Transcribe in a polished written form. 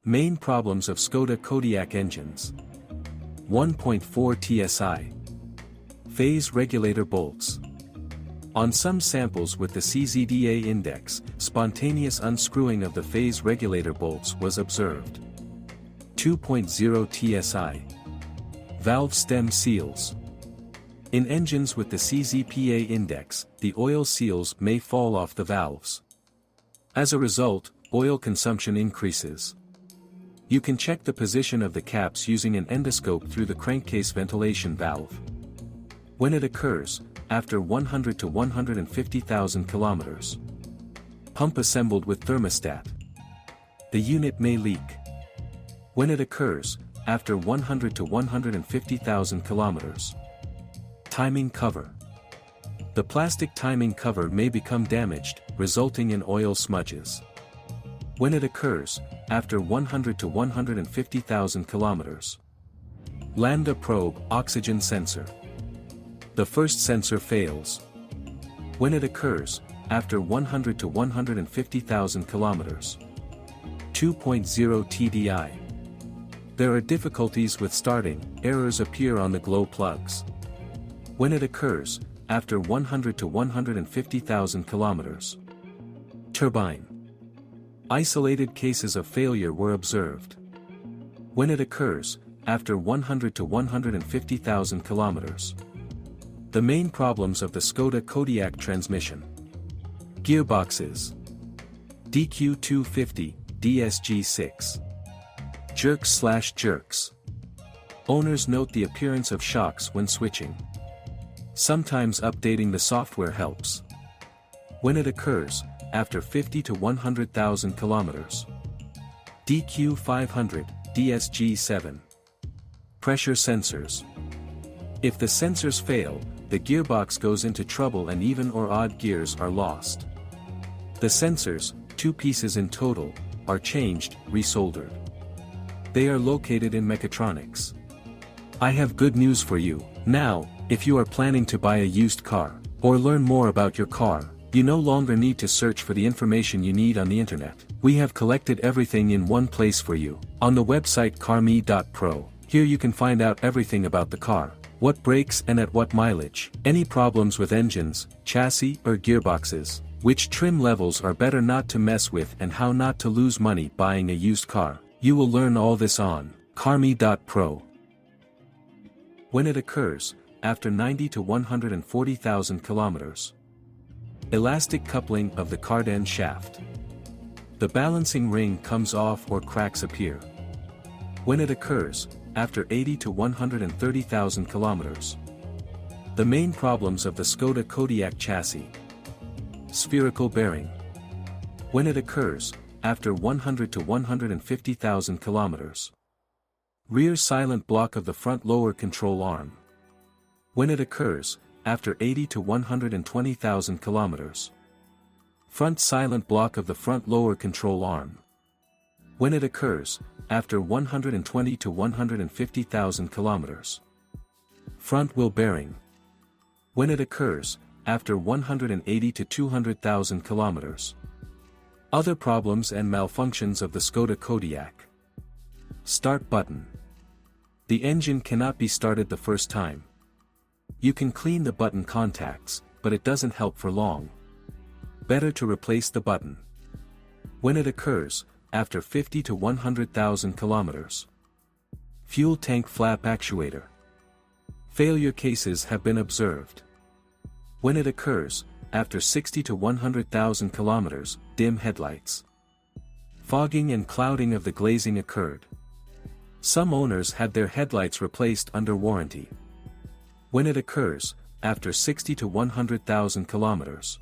Main problems of Skoda Kodiaq engines. 1.4 TSI. Phase regulator bolts. On some samples with the CZDA index, spontaneous unscrewing of the phase regulator bolts was observed. 2.0 TSI. Valve stem seals. In engines with the CZPA index, the oil seals may fall off the valves. As a result, oil consumption increases. You can check the position of the caps using an endoscope through the crankcase ventilation valve. When it occurs, after 100 to 150,000 kilometers. Pump assembled with thermostat. The unit may leak. When it occurs, after 100 to 150,000 kilometers. Timing cover. The plastic timing cover may become damaged, resulting in oil smudges. When it occurs, after 100 to 150,000 kilometers. Lambda probe oxygen sensor. The first sensor fails. When it occurs, after 100 to 150,000 kilometers. 2.0 TDI. There are difficulties with starting, errors appear on the glow plugs. When it occurs, after 100 to 150,000 kilometers. Turbine. Isolated cases of failure were observed. When it occurs, after 100 to 150,000 kilometers. The main problems of the Skoda Kodiaq transmission. Gearboxes. DQ250, DSG6. Jerks/jerks. Owners note the appearance of shocks when switching. Sometimes updating the software helps. When it occurs, after 50 to 100,000 kilometers. DQ500, DSG7. Pressure sensors. If the sensors fail, the gearbox goes into trouble and even or odd gears are lost. The sensors, 2 pieces in total, are changed, resoldered. They are located in mechatronics. I have good news for you. Now, if you are planning to buy a used car, or learn more about your car, you no longer need to search for the information you need on the internet. We have collected everything in one place for you, on the website carme.pro. Here you can find out everything about the car, what breaks and at what mileage, any problems with engines, chassis or gearboxes, which trim levels are better not to mess with and how not to lose money buying a used car. You will learn all this on carme.pro. When it occurs, after 90 to 140,000 kilometers. Elastic coupling of the cardan shaft. The balancing ring comes off or cracks appear. When it occurs, after 80 to 130,000 kilometers. The main problems of the Skoda Kodiaq chassis. Spherical bearing. When it occurs, after 100 to 150,000 kilometers. Rear silent block of the front lower control arm. When it occurs, after 80 to 120,000 kilometers. Front silent block of the front lower control arm. When it occurs, after 120 to 150,000 kilometers. Front wheel bearing. When it occurs, after 180 to 200,000 kilometers. Other problems and malfunctions of the Skoda Kodiaq. Start button. The engine cannot be started the first time. You can clean the button contacts, but it doesn't help for long. Better to replace the button. When it occurs, after 50 to 100,000 kilometers. Fuel tank flap actuator. Failure cases have been observed. When it occurs, after 60 to 100,000 kilometers, dim headlights. Fogging and clouding of the glazing occurred. Some owners had their headlights replaced under warranty. When it occurs, after 60 to 100,000 kilometers.